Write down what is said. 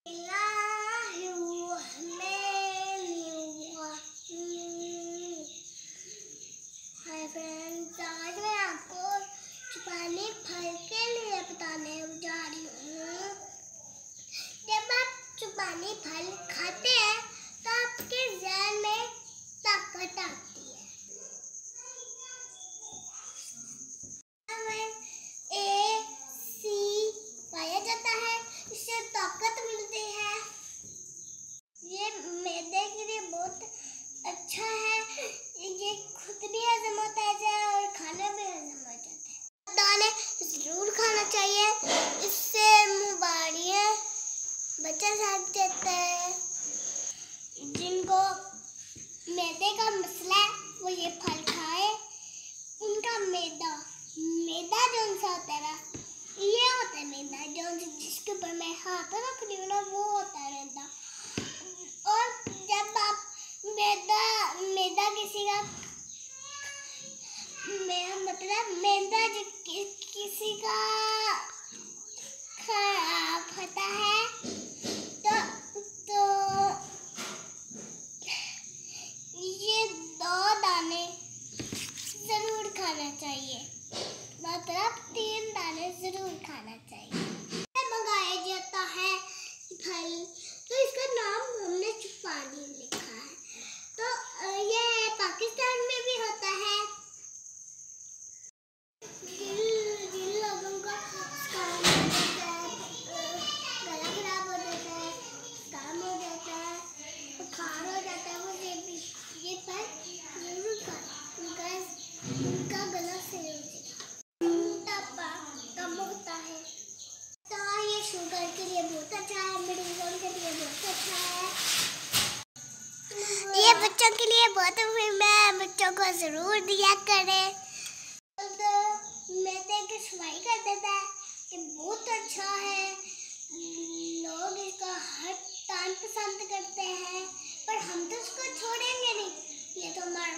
Hi friends, आज मैं आपको चुपाने फल के लिए बताने जा रही हूँ। जब आप चुपाने फल खाते हैं तो आपके ज़हन में ताकत आती है। ए सी पाया जाता है, इससे ताकत मिलती है। ये मैदे के लिए बहुत अच्छा है। ये खुद भी हजम होता है और खाना भी हजम हो जाता है। दाने जरूर खाना चाहिए, इससे मुबारियाँ बच्चा साथ देता है। जिनको मैदे का मसला है वो ये फल खाए। उनका मैदा जो सा होता है ना, ये होता है मैदा जो जिसके ऊपर मैं हाथ रख रही हूँ ना, वो होता है मैदा। और जब आप मैदा किसी का मैदा किसी का खराब होता है तो ये 2 दाने जरूर खाना चाहिए, मतलब 3 दाने जरूर खाना चाहिए। मंगाया जाता है फल, तो इसका नाम हमने चुपानी लिखा है। तो ये पाकिस्तान में भी होता है। जिन लोगों का काम हो जाता है, गला खराब हो जाता है, काम हो जाता है, बुखार हो जाता है, वो ये फल जरूर खाएं। उनका गला सही हो जाएगा। मोटापा कम होता है, तो ये शुगर के लिए बहुत अच्छा है, मरीजों के लिए बहुत अच्छा है। ये बच्चों के लिए बहुत मैं बच्चों को जरूर दिया करें। तो मैदे की सफाई कर देता है, ये बहुत अच्छा है। लोग इसका हर टाइम पसंद करते हैं, पर हम तो इसको छोड़ेंगे नहीं। ये तो हमारा